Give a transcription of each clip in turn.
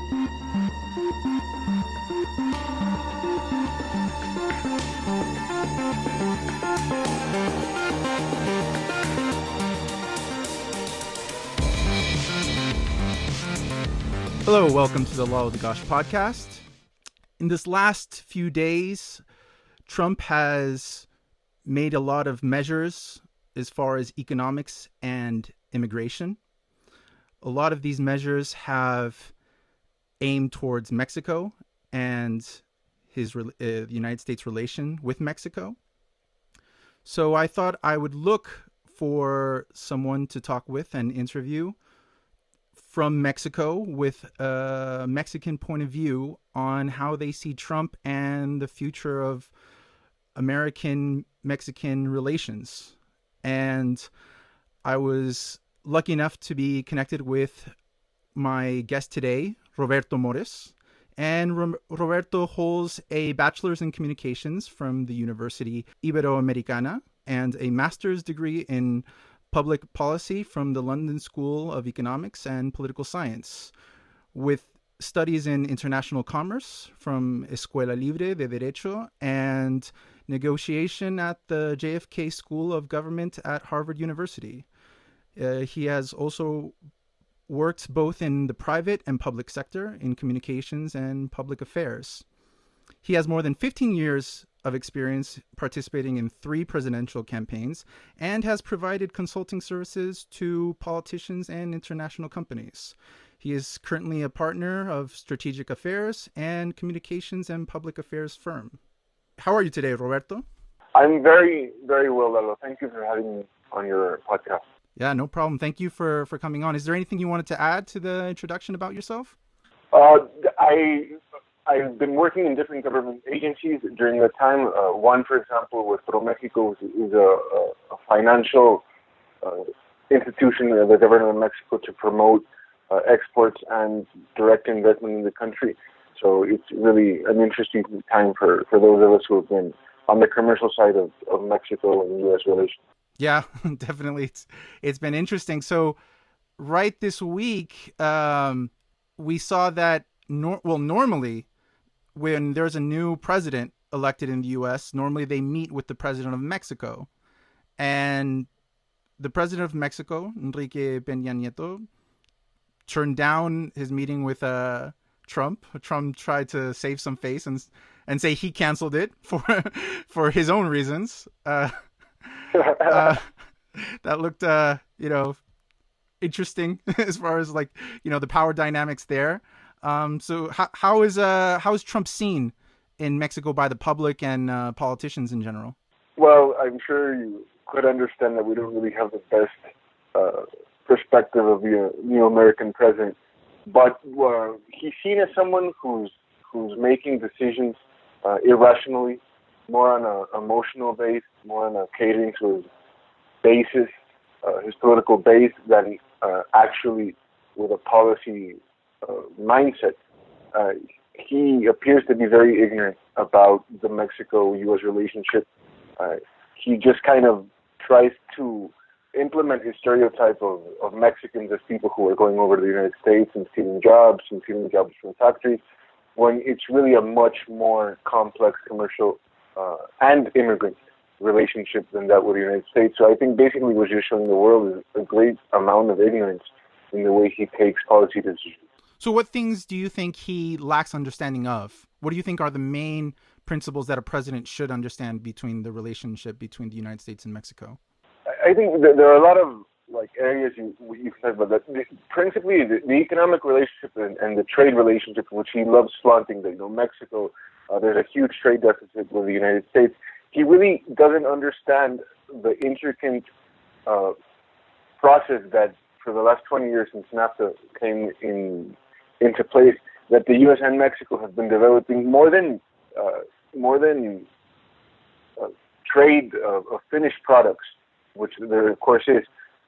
Hello, welcome to the Law of the Gosh podcast. In this last few days, Trump has made a lot of measures as far as economics and immigration. A lot of these measures have aimed towards Mexico and the United States relation with Mexico. So I thought I would look for someone to talk with and interview from Mexico with a Mexican point of view on how they see Trump and the future of American-Mexican relations. And I was lucky enough to be connected with my guest today, Roberto Morris. And Roberto holds a bachelor's in communications from the Universidad Iberoamericana and a master's degree in public policy from the London School of Economics and Political Science, with studies in international commerce from Escuela Libre de Derecho and negotiation at the JFK School of Government at Harvard University. He has also worked both in the private and public sector in communications and public affairs. He has more than 15 years of experience participating in 3 presidential campaigns and has provided consulting services to politicians and international companies. He is currently a partner of strategic affairs and communications and public affairs firm. How are you today, Roberto? I'm very, very well, Lalo. Thank you for having me on your podcast. Yeah, no problem. Thank you for coming on. Is there anything you wanted to add to the introduction about yourself? I've been working in different government agencies during the time. One, for example, with ProMexico, is a financial institution of the government of Mexico to promote exports and direct investment in the country. So it's really an interesting time for those of us who have been on the commercial side of Mexico and U.S. relations. Yeah, definitely. It's been interesting. So right this week, we saw that, normally, when there's a new president elected in the U.S., normally they meet with the president of Mexico. And the president of Mexico, Enrique Peña Nieto, turned down his meeting with Trump. Trump tried to save some face and say he canceled it for his own reasons. That looked, interesting as far as the power dynamics there. So how is Trump seen in Mexico by the public and politicians in general? Well, I'm sure you could understand that we don't really have the best perspective of the new American president, but he's seen as someone who's making decisions irrationally, more on an emotional base, more on a catering to his basis, his political base, than actually with a policy mindset. He appears to be very ignorant about the Mexico-U.S. relationship. He just kind of tries to implement his stereotype of Mexicans as people who are going over to the United States and stealing jobs from factories, when it's really a much more complex commercial and immigrant relationship than that with the United States. So I think basically what you're showing the world is a great amount of ignorance in the way he takes policy decisions. So what things do you think he lacks understanding of? What do you think are the main principles that a president should understand between the relationship between the United States and Mexico? I think that there are a lot of areas you can talk about that. Principally, the economic relationship and the trade relationship, which he loves flaunting. That Mexico, there's a huge trade deficit with the United States. He really doesn't understand the intricate process that for the last 20 years since Nafta came into place, that the U.S. and Mexico have been developing more than trade of finished products, which there of course is.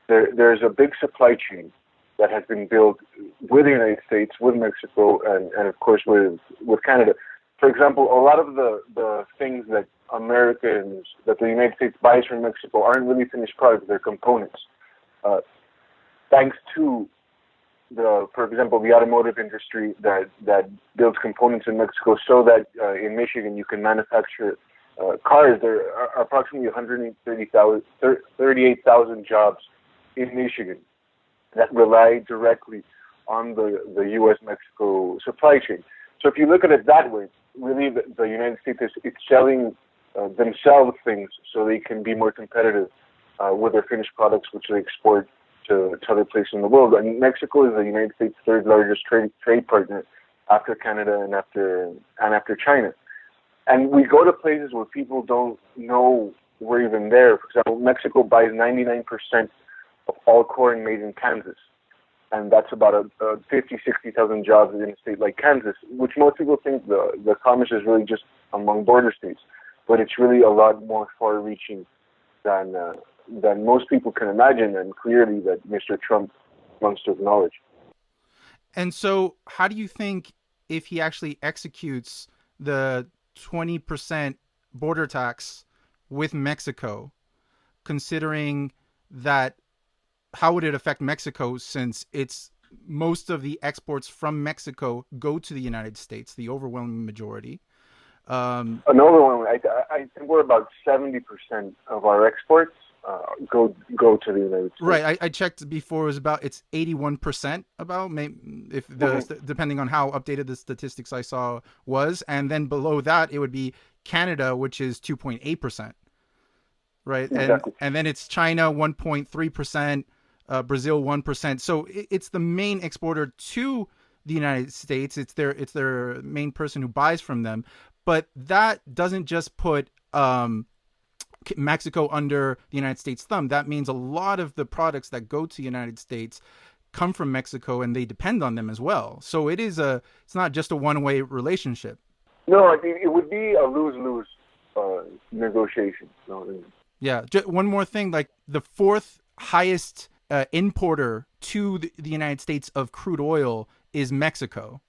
There's a big supply chain that has been built with the United States, with Mexico, and of course with Canada. For example, a lot of the things that the United States buys from Mexico aren't really finished products, they're components. Thanks to for example, the automotive industry that builds components in Mexico, so that in Michigan you can manufacture cars. There are approximately 38,000 jobs in Michigan that rely directly on the U.S.-Mexico supply chain. So if you look at it that way, really the United States is selling themselves things so they can be more competitive with their finished products, which they export to other places in the world. And Mexico is the United States' third largest trade partner after Canada and after China. And we go to places where people don't know we're even there. For example, Mexico buys 99% of all corn made in Kansas. And that's about 60,000 jobs in a state like Kansas, which most people think the commerce is really just among border states. But it's really a lot more far-reaching than most people can imagine, and clearly that Mr. Trump wants to acknowledge. And so how do you think, if he actually executes the 20% border tax with Mexico, considering that, how would it affect Mexico, since it's most of the exports from Mexico go to the United States, the overwhelming majority? An overwhelming, I think we're about 70% of our exports go to the United States. Right. I checked before. It's 81%. Depending on how updated the statistics I saw was, and then below that it would be Canada, which is 2.8%. Right. Exactly. And then it's China 1.3%, Brazil 1%. So it's the main exporter to the United States. It's their main person who buys from them. But that doesn't just put Mexico under the United States' thumb. That means a lot of the products that go to the United States come from Mexico, and they depend on them as well. So it's not just a one-way relationship. No, I think it would be a lose-lose negotiation. Yeah. One more thing, like the fourth highest importer to the United States of crude oil is Mexico.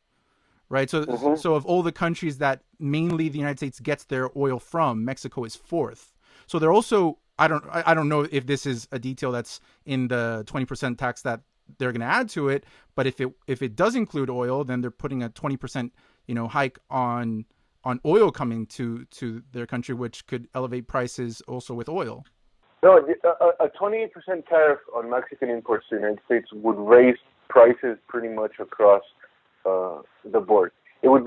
Right. So So of all the countries that mainly the United States gets their oil from, Mexico is fourth. So they're also, I don't know if this is a detail that's in the 20% tax that they're going to add to it, but if it does include oil, then they're putting a 20% hike on oil coming to their country, which could elevate prices also with oil. No, a 28% tariff on Mexican imports to the United States would raise prices pretty much across the board. It would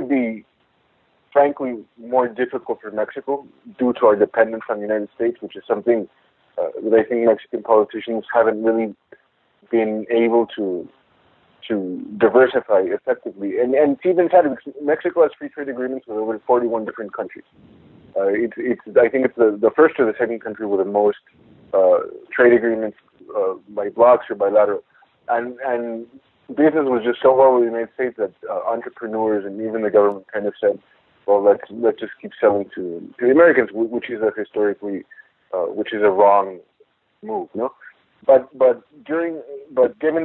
be frankly more difficult for Mexico due to our dependence on the United States, which is something that I think Mexican politicians haven't really been able to diversify effectively. And it's even sad because Mexico has free trade agreements with over 41 different countries. I think it's the first or the second country with the most trade agreements by blocks or bilateral. And business was just so well with the United States that entrepreneurs and even the government kind of said, well, let's just keep selling to the Americans, which is which is a wrong move, no? But given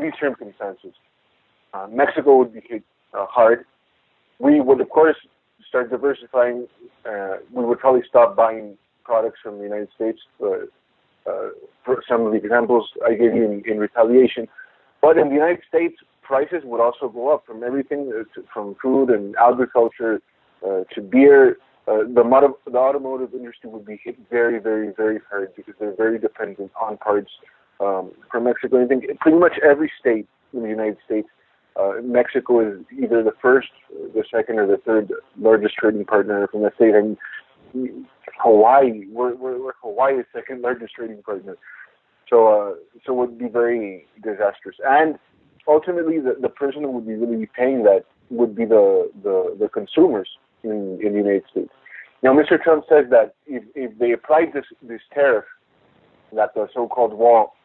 these circumstances, Mexico would be hit hard. We would, of course, start diversifying. We would probably stop buying products from the United States. For some of the examples I gave you in retaliation. But in the United States, prices would also go up from everything, from food and agriculture to beer. The automotive industry would be hit very, very, very hard because they're very dependent on parts from Mexico. I think pretty much every state in the United States, Mexico is either the first, the second, or the third largest trading partner from the state. And Hawaii, we're Hawaii's second largest trading partner. So it would be very disastrous. And ultimately, the person who would be really paying that would be the consumers in the United States. Now, Mr. Trump says that if they applied this tariff, that the so-called wall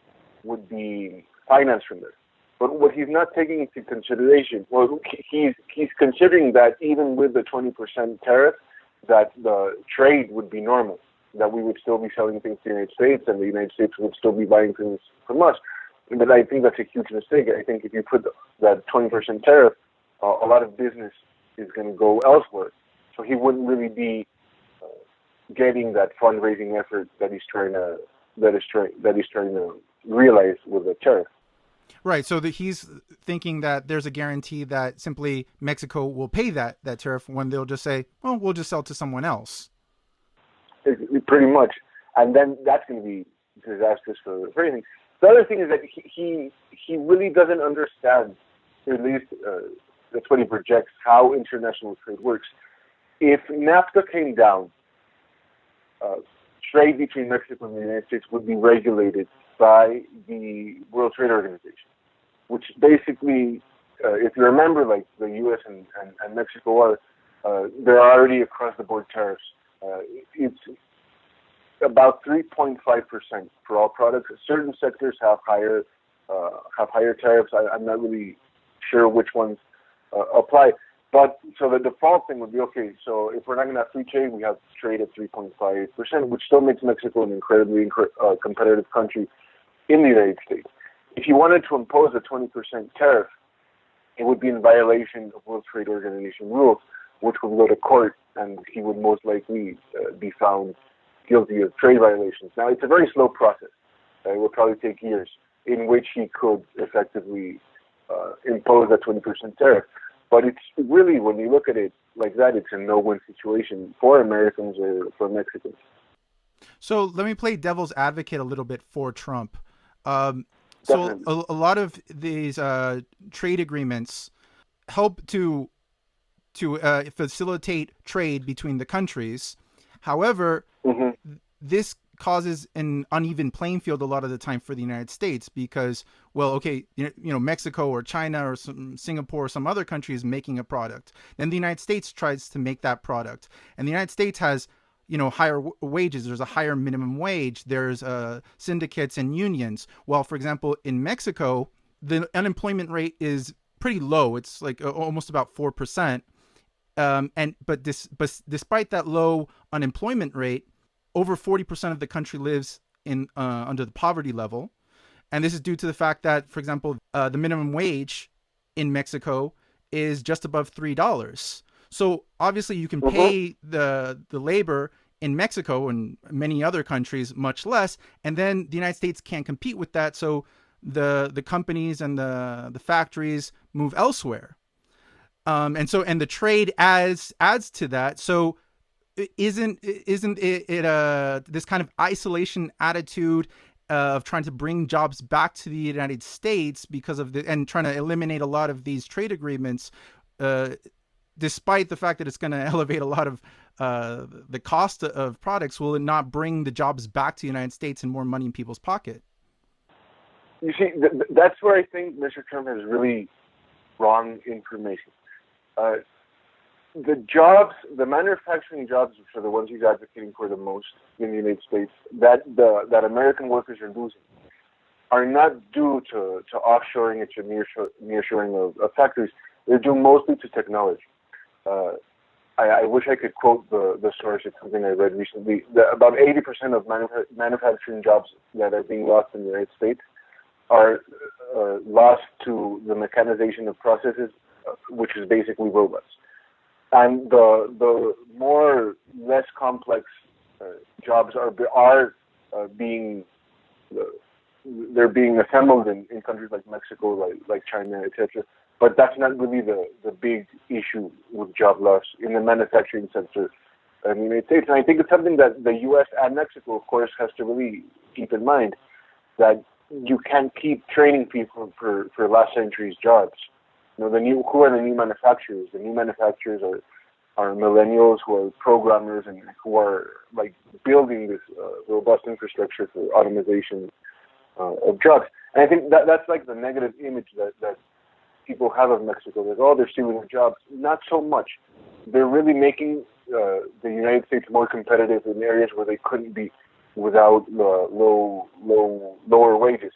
would be financed from there. But what he's not taking into consideration, well, he's considering that even with the 20% tariff, that the trade would be normal, that we would still be selling things to the United States and the United States would still be buying things from us. But I think that's a huge mistake. I think if you put that 20% tariff, a lot of business is going to go elsewhere. So he wouldn't really be getting that fundraising effort that he's trying to realize with the tariff. Right. So he's thinking that there's a guarantee that simply Mexico will pay that tariff when they'll just say, well, we'll just sell to someone else. Pretty much. And then that's going to be disastrous for everything. The other thing is that he really doesn't understand, at least that's what he projects, how international trade works. If NAFTA came down, trade between Mexico and the United States would be regulated by the World Trade Organization, which basically, if you remember, like the U.S. and Mexico are, there are already across-the-board tariffs. It's about 3.5% for all products. Certain sectors have higher tariffs. I'm not really sure which ones apply. But so the default thing would be, okay, so if we're not going to have free trade, we have trade at 3.5%, which still makes Mexico an incredibly competitive country in the United States. If you wanted to impose a 20% tariff, it would be in violation of World Trade Organization rules, which would go to court, and he would most likely be found guilty of trade violations. Now, it's a very slow process. It will probably take years, in which he could effectively impose a 20% tariff. But it's really, when you look at it like that, it's a no-win situation for Americans or for Mexicans. So let me play devil's advocate a little bit for Trump. So a lot of these trade agreements help to facilitate trade between the countries. However, this causes an uneven playing field a lot of the time for the United States because, well, okay, you know, Mexico or China or Singapore or some other country is making a product. Then the United States tries to make that product. And the United States has, you know, higher wages. There's a higher minimum wage. There's syndicates and unions. Well, for example, in Mexico, the unemployment rate is pretty low. It's like almost about 4%. But despite that low unemployment rate, over 40% of the country lives in under the poverty level. And this is due to the fact that, for example, the minimum wage in Mexico is just above $3. So obviously you can pay the labor in Mexico and many other countries much less, and then the United States can't compete with that. So the companies and the factories move elsewhere. And the trade adds to that. So isn't it this kind of isolation attitude of trying to bring jobs back to the United States because of and trying to eliminate a lot of these trade agreements, despite the fact that it's going to elevate a lot of the cost of products? Will it not bring the jobs back to the United States and more money in people's pocket? You see, that's where I think Mr. Trump has really wrong information. The manufacturing jobs, which are the ones he's advocating for the most in the United States, that American workers are losing, are not due to offshoring and to nearshoring of factories. They're due mostly to technology. I wish I could quote the source. It's something I read recently. About 80% of manufacturing jobs that are being lost in the United States are lost to the mechanization of processes, which is basically robots. And the less complex jobs are being assembled in countries like Mexico, like China, etc. But that's not really the big issue with job loss in the manufacturing sector in the United States. And I think it's something that the U.S. and Mexico, of course, has to really keep in mind, that you can't keep training people for last century's jobs. You know, who are the new manufacturers? The new manufacturers are millennials who are programmers and who are like building this robust infrastructure for automation of jobs. And I think that's like the negative image that people have of Mexico. Like, oh, they're stealing the jobs. Not so much. They're really making the United States more competitive in areas where they couldn't be without lower wages.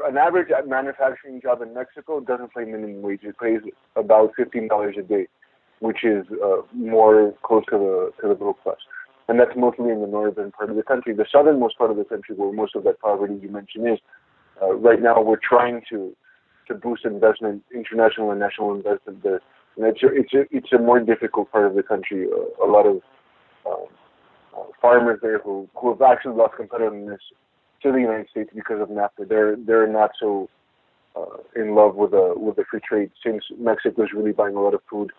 An average manufacturing job in Mexico doesn't pay minimum wage. It pays about $15 a day, which is more close to the middle class. And that's mostly in the northern part of the country. The southernmost part of the country, where most of that poverty you mentioned is, right now we're trying to boost investment, international and national investment there. And it's a more difficult part of the country. A lot of farmers there who have actually lost competitiveness to the United States because of NAFTA. They're not so in love with the free trade, since Mexico is really buying a lot of food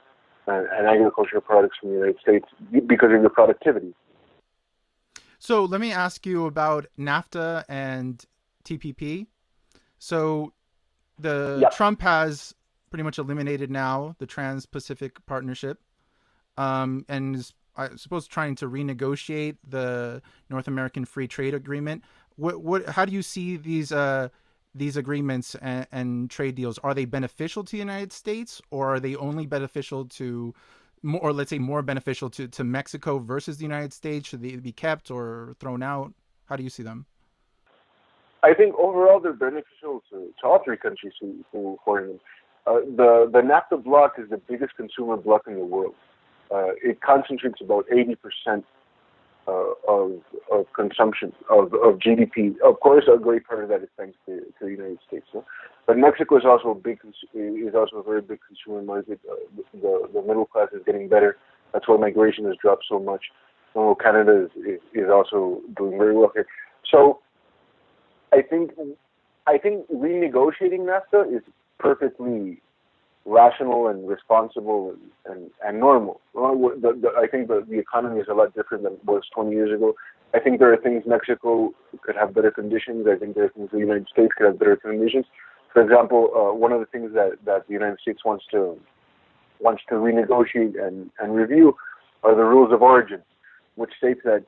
and agricultural products from the United States because of the productivity. So let me ask you about NAFTA and TPP. So Trump has pretty much eliminated now the Trans-Pacific Partnership, and is, I suppose, trying to renegotiate the North American Free Trade Agreement. How do you see these agreements and trade deals? Are they beneficial to the United States, or are they only beneficial to, or let's say more beneficial to Mexico versus the United States? Should they be kept or thrown out? How do you see them? I think overall they're beneficial to all three countries who are in them. The NAFTA bloc is the biggest consumer bloc in the world. It concentrates about 80% of consumption of GDP. Of course, a great part of that is thanks to the United States. No? But Mexico is also a very big consumer market. The middle class is getting better. That's why migration has dropped so much. So Canada is also doing very well here. So I think renegotiating NAFTA is perfectly rational and responsible and normal. I think the economy is a lot different than it was 20 years ago. I think there are things Mexico could have better conditions. I think there are things the United States could have better conditions. For example, one of the things that the United States wants to renegotiate and review are the rules of origin, which states that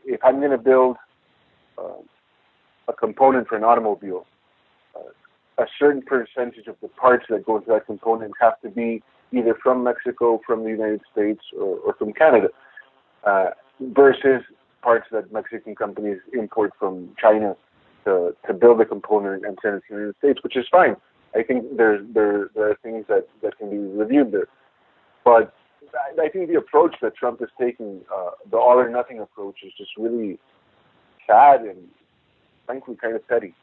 if I'm going to build a component for an automobile, a certain percentage of the parts that go into that component have to be either from Mexico, from the United States, or from Canada, versus parts that Mexican companies import from China to build a component and send it to the United States, which is fine. I think there are things that can be reviewed there. But I think the approach that Trump is taking, the all or nothing approach, is just really sad and frankly kind of petty.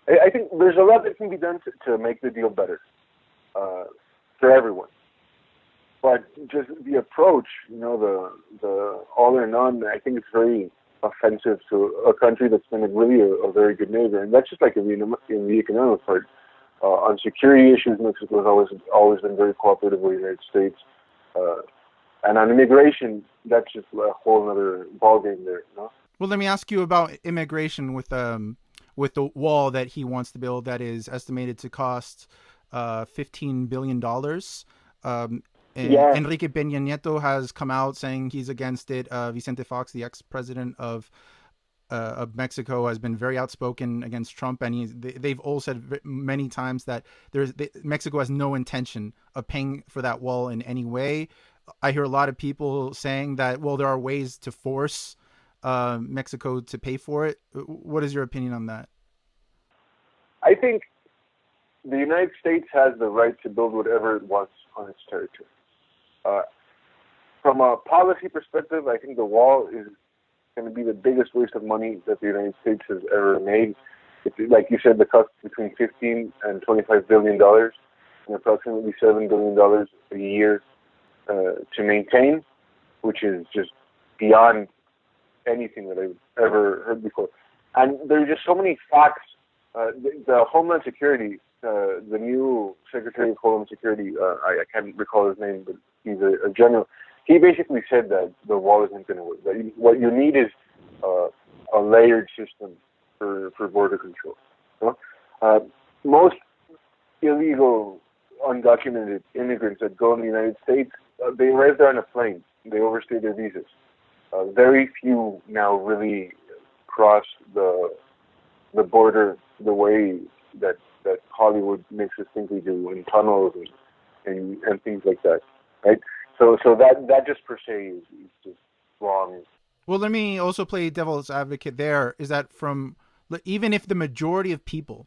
I think there's a lot that can be done to make the deal better for everyone. But just the approach, the all or none, I think it's very offensive to a country that's been really a very good neighbor. And that's just like in the economic part. On security issues, Mexico has always been very cooperative with the United States. And on immigration, that's just a whole other ballgame there. Well, let me ask you about immigration with the wall that he wants to build that is estimated to cost $15 billion. Enrique Peña Nieto has come out saying he's against it. Vicente Fox, the ex-president of Mexico, has been very outspoken against Trump, and they've all said many times that Mexico has no intention of paying for that wall in any way. I hear a lot of people saying that, well, there are ways to force Mexico to pay for it. What is your opinion on that? I think the United States has the right to build whatever it wants on its territory. From a policy perspective, I think the wall is going to be the biggest waste of money that the United States has ever made. It's, like you said, the cost between $15 and $25 billion, and approximately $7 billion a year to maintain, which is just beyond anything that I've ever heard before. And there are just so many facts. The Homeland Security, the new Secretary of Homeland Security, I can't recall his name, but he's a general. He basically said that the wall isn't going to work. That what you need is a layered system for border control. Most illegal, undocumented immigrants that go in the United States, they arrive there on a plane. They overstay their visas. Very few now really cross the border the way that Hollywood makes us think we do, in tunnels and things like that, right? So that just per se is just wrong. Well, let me also play devil's advocate there, is that even if the majority of people,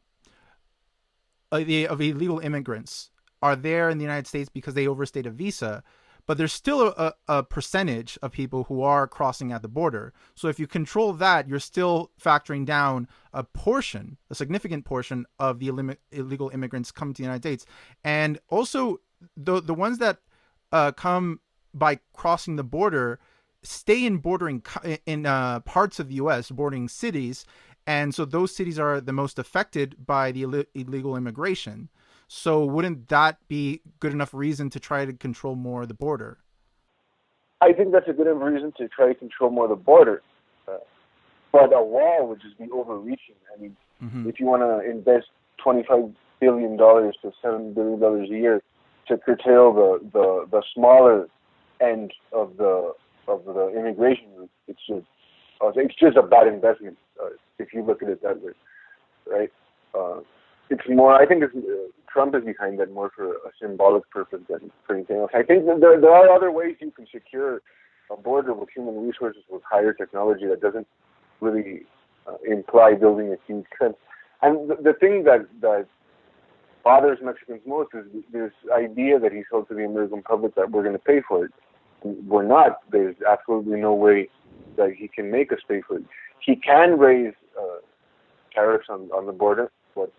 of illegal immigrants, are there in the United States because they overstayed a visa, but there's still a percentage of people who are crossing at the border. So if you control that, you're still factoring down a significant portion of the illegal immigrants coming to the United States. And also the ones that come by crossing the border stay in parts of the U.S., bordering cities, And so those cities are the most affected by the illegal immigration. So wouldn't that be good enough reason to try to control more of the border? I think that's a good enough reason to try to control more of the border. Uh, but a wall would just be overreaching. I mean, if you want to invest $25 billion to $7 billion a year to curtail the smaller end of the immigration route, it's just a bad investment if you look at it that way, right? It's more. I think Trump is behind that more for a symbolic purpose than for anything else. I think that there are other ways you can secure a border with human resources with higher technology that doesn't really imply building a huge fence. And the thing that bothers Mexicans most is this idea that he's sold to the American public that we're going to pay for it. We're not. There's absolutely no way that he can make us pay for it. He can raise tariffs on the border, but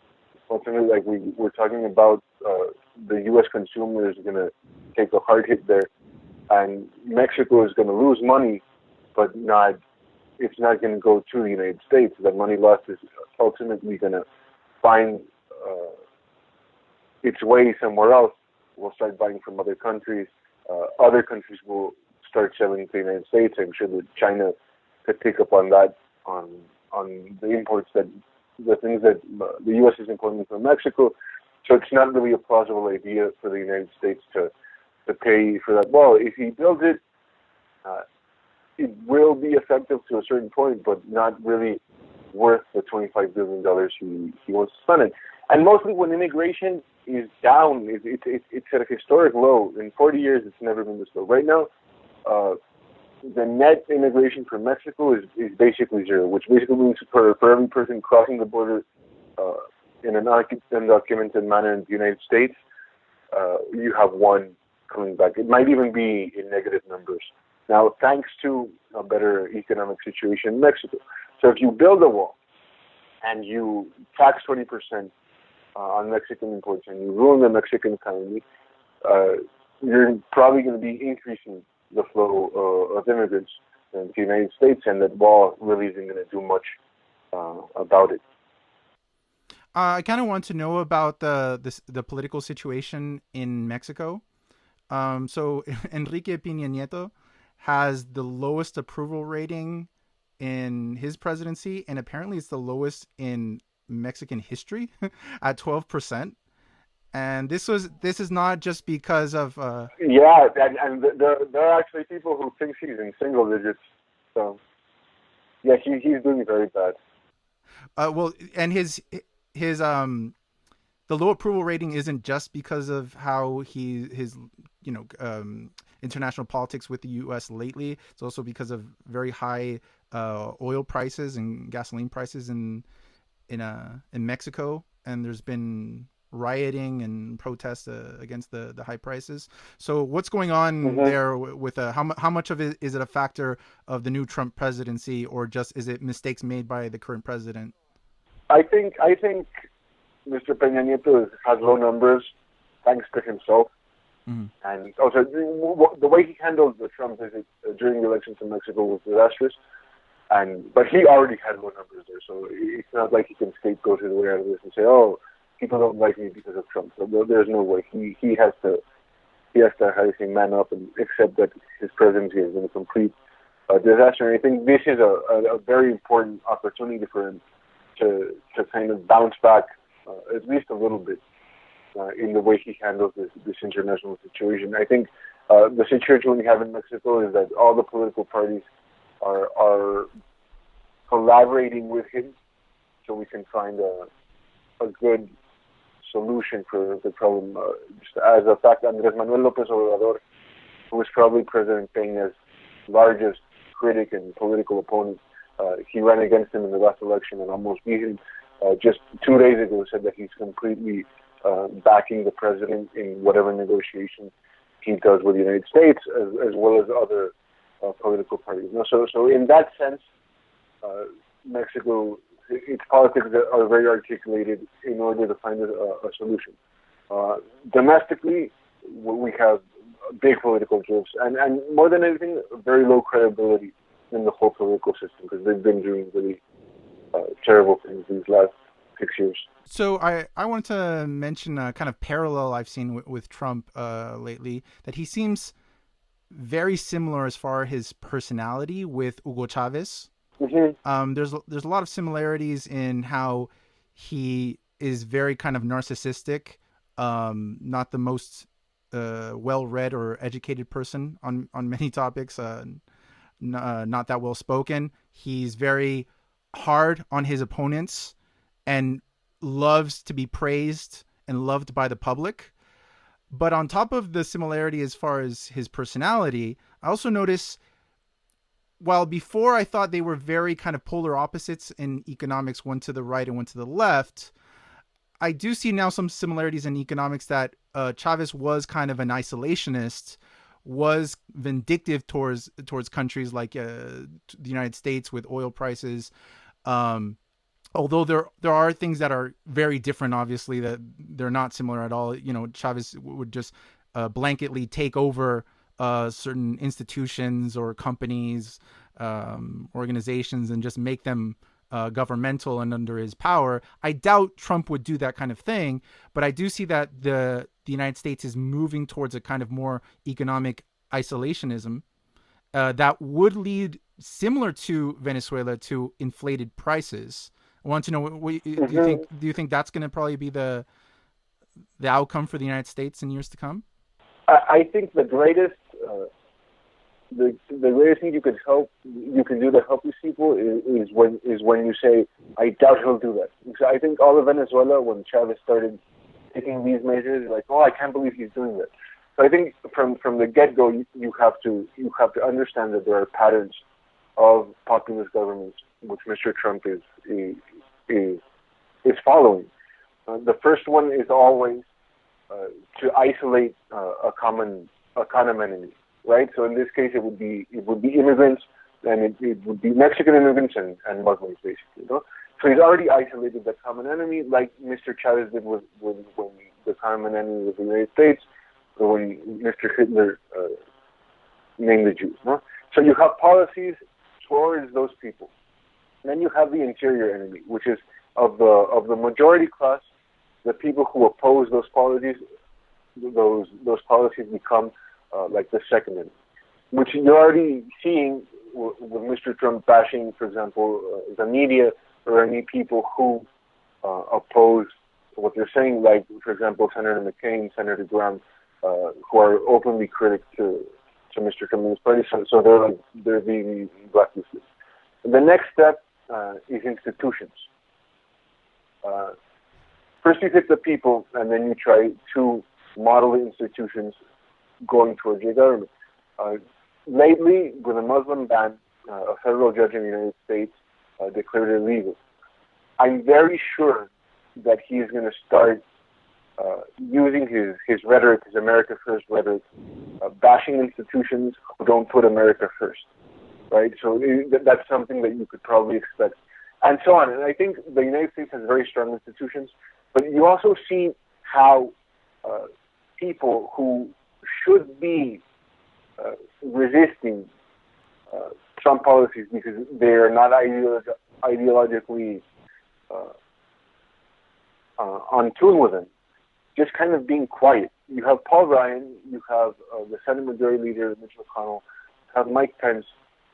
ultimately, like we're talking about, the U.S. consumer is going to take a hard hit there, and Mexico is going to lose money, but it's not going to go to the United States. That money lost is ultimately going to find its way somewhere else. We'll start buying from other countries. Other countries will start selling to the United States. I'm sure that China could pick up on that, on the imports the things that the U.S. is importing from Mexico. So it's not really a plausible idea for the United States to pay for that wall. If he builds it, it will be effective to a certain point, but not really worth the $25 billion he wants to spend it. And mostly when immigration is down, it's at a historic low. In 40 years, it's never been this low. Right now, the net immigration from Mexico is basically zero, which basically means for every person crossing the border in an undocumented manner in the United States, you have one coming back. It might even be in negative numbers. Now, thanks to a better economic situation in Mexico. So if you build a wall and you tax 20% on Mexican imports and you ruin the Mexican economy, you're probably going to be increasing the flow of immigrants into the United States, and that wall really isn't going to do much about it. I kind of want to know about the political situation in Mexico. So Enrique Peña Nieto has the lowest approval rating in his presidency, and apparently it's the lowest in Mexican history at 12%. And this is not just because of yeah, and there are actually people who think he's in single digits. So yeah, he's doing very bad. Well, and his the low approval rating isn't just because of how his international politics with the U.S. lately. It's also because of very high oil prices and gasoline prices in Mexico, and there's been rioting and protests against the high prices. So what's going on there with how much of it is it a factor of the new Trump presidency, or just is it mistakes made by the current president? I think Mr. Peña Nieto has low numbers thanks to himself. And also the way he handled the Trump visit during the elections in Mexico was disastrous. But he already had low numbers there, so it's not like he can scapegoat his way out of this and say, "Oh, people don't like me because of Trump." So there's no way. He has to how to say, man up and accept that his presidency has been a complete disaster. And I think this is a very important opportunity for him to kind of bounce back at least a little bit in the way he handles this international situation. I think the situation we have in Mexico is that all the political parties are collaborating with him, so we can find a good solution for the problem. Just as a fact, Andrés Manuel López Obrador, who was probably President Peña's largest critic and political opponent, he ran against him in the last election and almost beat him. Just 2 days ago, said that he's completely backing the president in whatever negotiation he does with the United States, as well as other political parties. So in that sense, Mexico, its politics are very articulated in order to find a solution. Domestically, we have big political drifts, and more than anything, very low credibility in the whole political system, because they've been doing really terrible things these last 6 years. So I wanted to mention a kind of parallel I've seen with Trump lately, that he seems very similar as far as his personality with Hugo Chavez. Mm-hmm. There's a lot of similarities in how he is very kind of narcissistic, not the most well-read or educated person on many topics, not that well-spoken. He's very hard on his opponents and loves to be praised and loved by the public. But on top of the similarity as far as his personality, I also notice, while before I thought they were very kind of polar opposites in economics, one to the right and one to the left, I do see now some similarities in economics, that Chavez was kind of an isolationist, was vindictive towards countries like the United States with oil prices. Although there are things that are very different, obviously, that they're not similar at all. You know, Chavez would just blanketly take over certain institutions or companies, organizations, and just make them governmental and under his power. I doubt Trump would do that kind of thing, but I do see that the United States is moving towards a kind of more economic isolationism that would lead, similar to Venezuela, to inflated prices. I want to know, do you think that's going to probably be the outcome for the United States in years to come? I think the greatest the greatest thing you can do to help these people is when you say, I doubt he'll do that. Because I think all of Venezuela, when Chavez started taking these measures, like, oh, I can't believe he's doing that. So I think from the get-go, you have to understand that there are patterns of populist governments which Mr. Trump is following. The first one is always to isolate a common enemy, right? So in this case, it would be immigrants, and it would be Mexican immigrants and Muslims, basically. You know? So he's already isolated that common enemy, like Mr. Chavez did when the common enemy was the United States, or when Mr. Hitler named the Jews. No? So you have policies towards those people. Then you have the interior enemy, which is of the majority class, the people who oppose those policies. Those policies become like the second enemy, which you're already seeing with Mr. Trump bashing, for example, the media or any people who oppose what they're saying, like, for example, Senator McCain, Senator Graham, who are openly critics to Mr. Trump and his party. So they're being blacklisted. The next step is institutions. First you hit the people, and then you try to model the institutions going towards your government. Lately, with a Muslim ban, a federal judge in the United States declared it illegal. I'm very sure that he is going to start using his rhetoric, his America First rhetoric, bashing institutions who don't put America first, right? So that's something that you could probably expect, and so on. And I think the United States has very strong institutions, but you also see how people who should be resisting Trump policies because they are not ideologically on tune with them, just kind of being quiet. You have Paul Ryan, you have the Senate Majority Leader, Mitch McConnell, you have Mike Pence,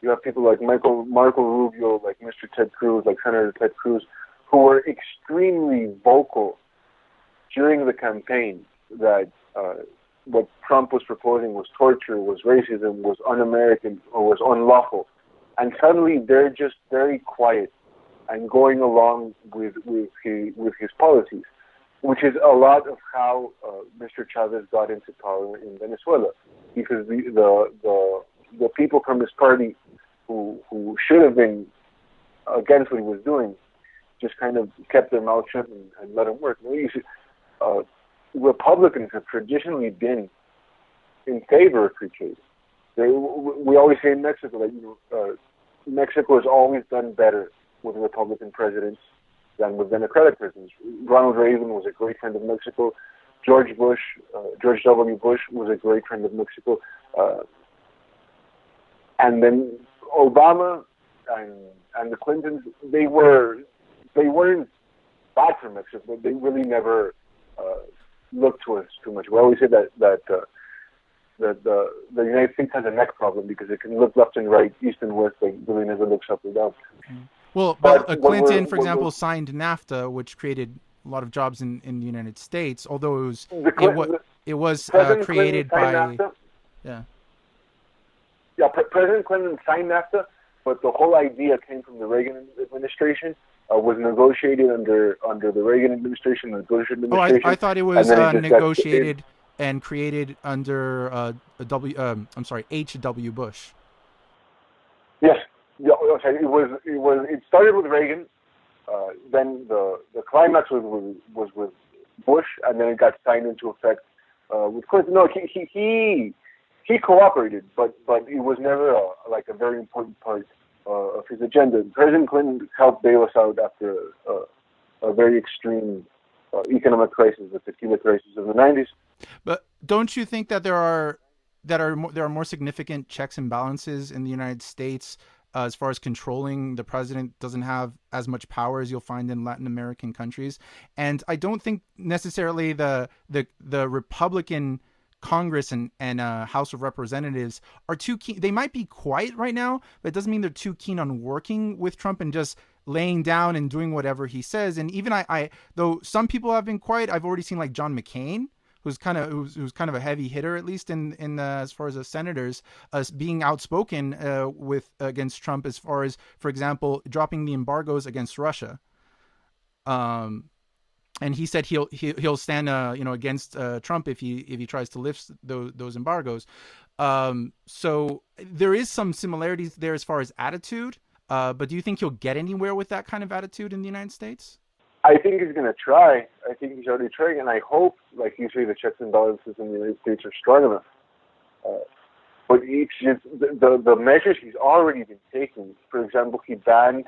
you have people like Marco Rubio, like Mr. Ted Cruz, like Senator Ted Cruz, who were extremely vocal during the campaign that what Trump was proposing was torture, was racism, was un-American, or was unlawful. And suddenly they're just very quiet and going along with his policies, which is a lot of how Mr. Chavez got into power in Venezuela, because the people from his party who should have been against what he was doing just kind of kept their mouth shut and let him work. Republicans have traditionally been in favor of free trade. We always say in Mexico that Mexico has always done better with Republican presidents than with Democratic presidents. Ronald Reagan was a great friend of Mexico. George W. Bush was a great friend of Mexico. And then Obama and the Clintons, they were they weren't bad for Mexico, but they really never looked to us too much. We always say that the United States has a neck problem because it can look left and right, east and west, but really never looks up or down. Well, but Clinton, for example, signed NAFTA, which created a lot of jobs in the United States, although it was created by NAFTA. President Clinton signed NAFTA, but the whole idea came from the Reagan administration. Was negotiated under the Reagan administration, the Bush administration. I thought it was negotiated and created under H.W. Bush. Yes, it started with Reagan. Then the climax was with Bush, and then it got signed into effect with Clinton. No, he cooperated, but it was never a very important part of his agenda. President Clinton helped bail us out after a very extreme economic crisis, the tequila crisis of the 90s. But don't you think that there are more significant checks and balances in the United States as far as controlling? The president doesn't have as much power as you'll find in Latin American countries, and I don't think necessarily the Republican Congress and House of Representatives are too keen. They might be quiet right now, but it doesn't mean they're too keen on working with Trump and just laying down and doing whatever he says. And even I though some people have been quiet, I've already seen like John McCain, who's kind of a heavy hitter, at least in as far as the senators, being outspoken against Trump as far as, for example, dropping the embargoes against Russia. And he said he'll stand against Trump if he tries to lift those embargoes. So there is some similarities there as far as attitude. But do you think he'll get anywhere with that kind of attitude in the United States? I think he's going to try. I think he's already trying, and I hope, like you say, the checks and balances in the United States are strong enough. But it's just the measures he's already been taking. For example, he banned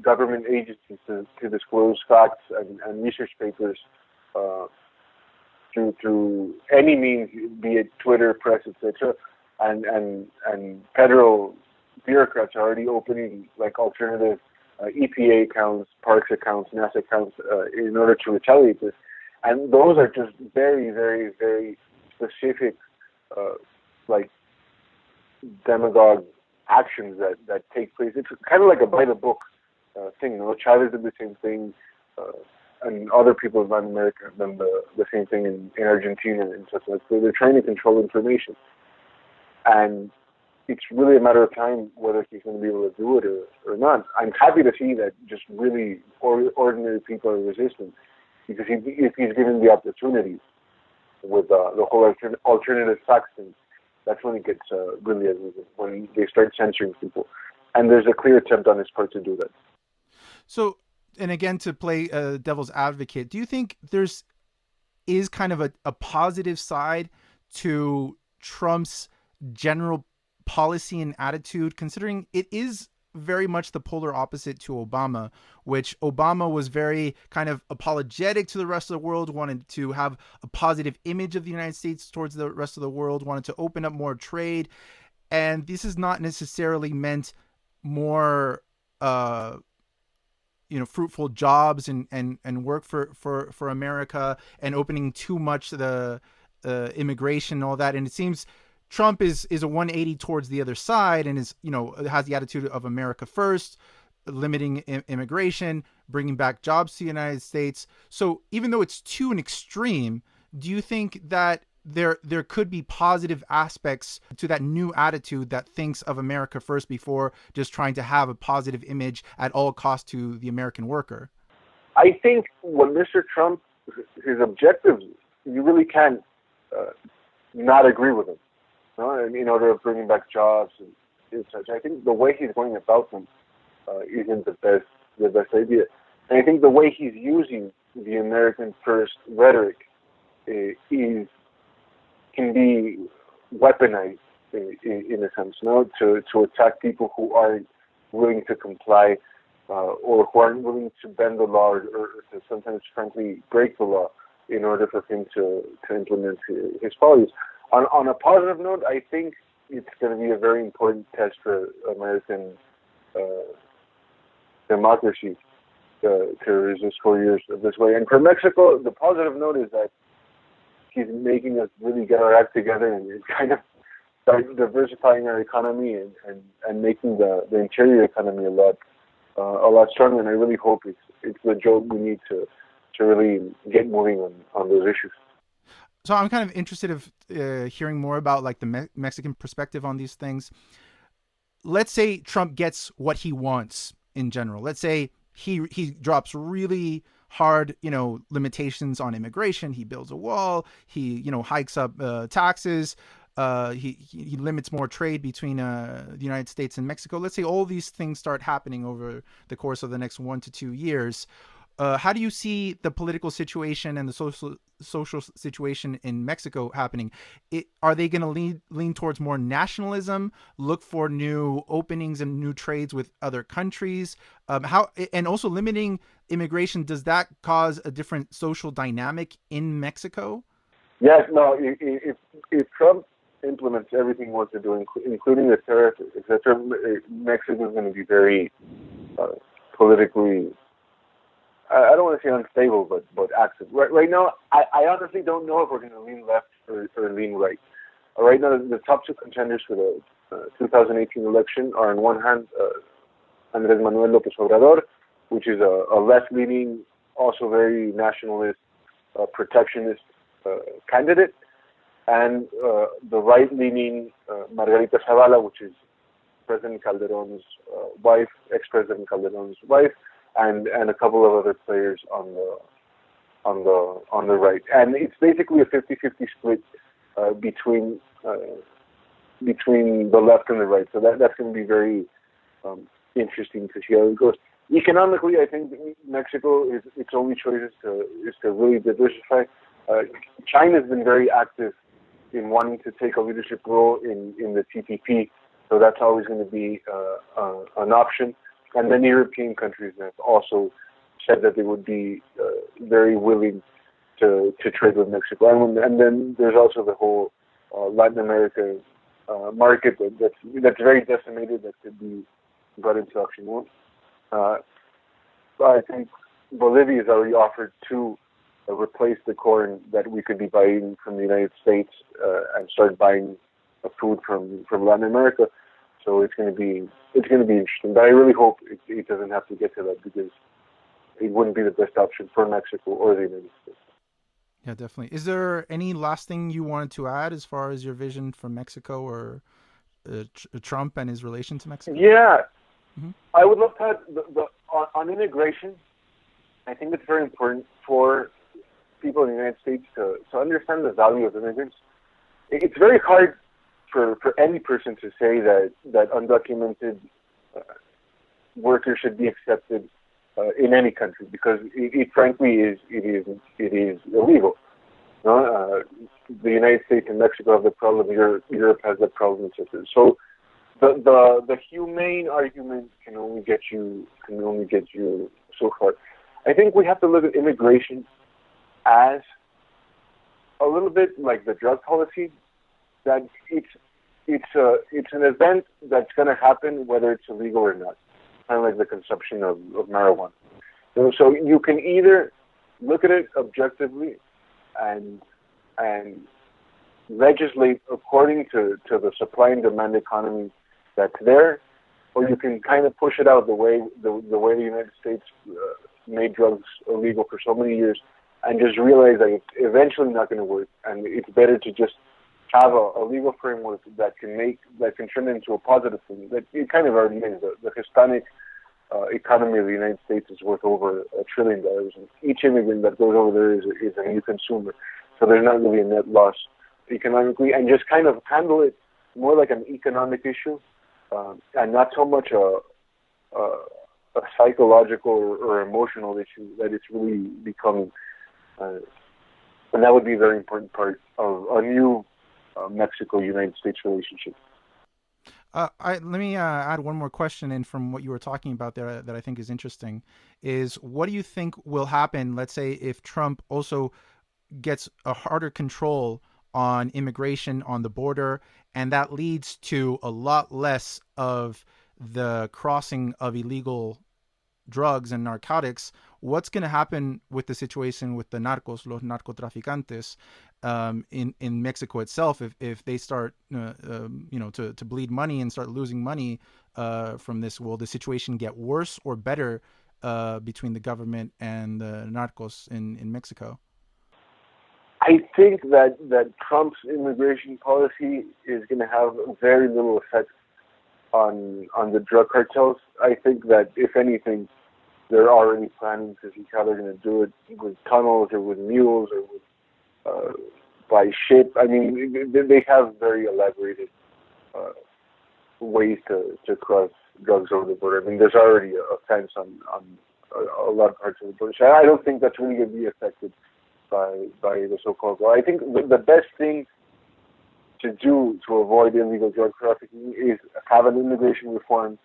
government agencies to disclose facts and research papers through any means, be it Twitter, press, etc. And federal bureaucrats are already opening like alternative EPA accounts, parks accounts, NASA accounts in order to retaliate this. And those are just very, very, very specific, demagogue actions that take place. It's kind of like a by the book thing. Chavez did the same thing, and other people in Latin America have done the same thing in Argentina and such like. So they're trying to control information, and it's really a matter of time whether he's going to be able to do it or not. I'm happy to see that just really ordinary people are resistant, because if he's given the opportunity with the whole alternative facts thing, that's when it gets really ugly, when they start censoring people. And there's a clear attempt on his part to do that. So, and again, to play devil's advocate, do you think is kind of a positive side to Trump's general policy and attitude, considering it is very much the polar opposite to Obama, which Obama was very kind of apologetic to the rest of the world, wanted to have a positive image of the United States towards the rest of the world, wanted to open up more trade. And this is not necessarily meant more, fruitful jobs and work for America, and opening too much the immigration and all that. And it seems Trump is a 180 towards the other side, and has the attitude of America first, limiting immigration, bringing back jobs to the United States. So even though it's to an extreme, do you think that there could be positive aspects to that new attitude that thinks of America first before just trying to have a positive image at all costs to the American worker? I think when Mr. Trump, his objectives, you really can't not agree with him. In order of bringing back jobs and such. I think the way he's going about them isn't the best idea. And I think the way he's using the American first rhetoric can be weaponized in a sense, to attack people who aren't willing to comply or who aren't willing to bend the law or to sometimes frankly break the law in order for him to implement his policies. On a positive note, I think it's going to be a very important test for American democracy to resist 4 years of this way. And for Mexico, the positive note is that he's making us really get our act together and kind of start diversifying our economy and making the interior economy a lot stronger. And I really hope it's the jolt we need to really get moving on those issues. So I'm kind of interested of hearing more about like the Mexican perspective on these things. Let's say Trump gets what he wants in general. Let's say he drops really hard, limitations on immigration. He builds a wall. He, hikes up taxes. He limits more trade between the United States and Mexico. Let's say all these things start happening over the course of the next 1 to 2 years. How do you see the political situation and the social situation in Mexico happening? Are they going to lean towards more nationalism, look for new openings and new trades with other countries? And also limiting immigration, does that cause a different social dynamic in Mexico? Yes, no. If Trump implements everything he wants to do, including the tariff, etc., Mexico is going to be very politically, I don't want to say unstable, but active. Right now, I honestly don't know if we're going to lean left or lean right. Right now, the top two contenders for the 2018 election are, on one hand, Andrés Manuel López Obrador, which is a left-leaning, also very nationalist, protectionist candidate, and the right-leaning Margarita Zavala, which is President Calderon's wife, ex-President Calderon's wife, and a couple of other players on the right. And it's basically a 50-50 split between the left and the right. So that's going to be very interesting to see how it goes. Economically, I think Mexico its only choice is to really diversify. China's been very active in wanting to take a leadership role in the TPP, so that's always going to be an option. And then European countries have also said that they would be very willing to trade with Mexico. And then there's also the whole Latin America market that's very decimated that could be brought into auction. I think Bolivia has already offered to replace the corn that we could be buying from the United States and start buying food from Latin America. So it's going to be interesting. But I really hope it doesn't have to get to that, because it wouldn't be the best option for Mexico or the United States. Yeah, definitely. Is there any last thing you wanted to add as far as your vision for Mexico or Trump and his relation to Mexico? Yeah, I would love to add on immigration. I think it's very important for people in the United States to understand the value of immigrants. It's very hard for any person to say that undocumented workers should be accepted in any country, because it frankly is illegal. The United States and Mexico have the problem. Europe has that problem, etc. So the humane argument can only get you so far. I think we have to look at immigration as a little bit like the drug policy, that it's an event that's going to happen whether it's illegal or not, kind of like the consumption of marijuana. So you can either look at it objectively and legislate according to the supply and demand economy that's there, or you can kind of push it out the way the United States made drugs illegal for so many years, and just realize that it's eventually not going to work, and it's better to just have a legal framework that can turn into a positive thing. That it kind of already is. The Hispanic economy of the United States is worth over $1 trillion, and each immigrant that goes over there is a new consumer. So there's not really a net loss economically, and just kind of handle it more like an economic issue, and not so much a psychological or emotional issue that it's really becoming. And that would be a very important part of a new Mexico-United States relationship. Let me add one more question in from what you were talking about there that I think is interesting, is what do you think will happen, let's say, if Trump also gets a harder control on immigration on the border, and that leads to a lot less of the crossing of illegal drugs and narcotics, what's going to happen with the situation with the narcos, los narcotraficantes, in Mexico itself if they start, to bleed money and start losing money from this? Will the situation get worse or better between the government and the narcos in Mexico? I think that Trump's immigration policy is going to have very little effect on the drug cartels. I think that, if anything, they're already planning to see how they're going to do it with tunnels or with mules or with by ship. I mean, they have very elaborated ways to cross drugs over the border. I mean, there's already a fence on a lot of parts of the border. So I don't think that's really going to be affected by the so-called law. I think the best thing to do to avoid illegal drug trafficking is have an immigration reform,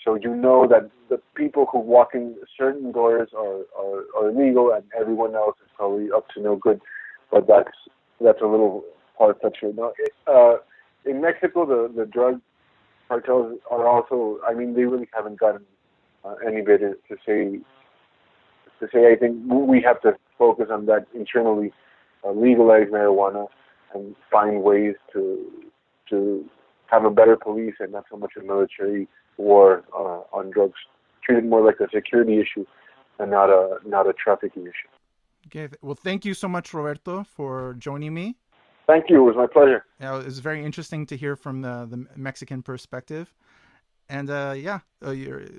so you know that the people who walk in certain doors are illegal and everyone else is probably up to no good. But that's a little far-fetched. Now, in Mexico, the drug cartels are also, I mean, they really haven't gotten any better to say. I think we have to focus on that internally, legalize marijuana, and find ways to have a better police and not so much a military war on drugs. Treat it more like a security issue and not a trafficking issue. Okay. Well, thank you so much, Roberto, for joining me. Thank you. It was my pleasure. Yeah, it was very interesting to hear from the Mexican perspective. And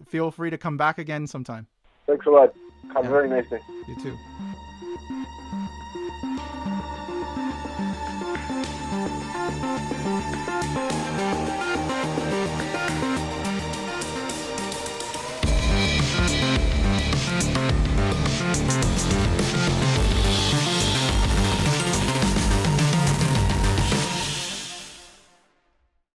feel free to come back again sometime. Thanks a lot. Have a very nice day. You too.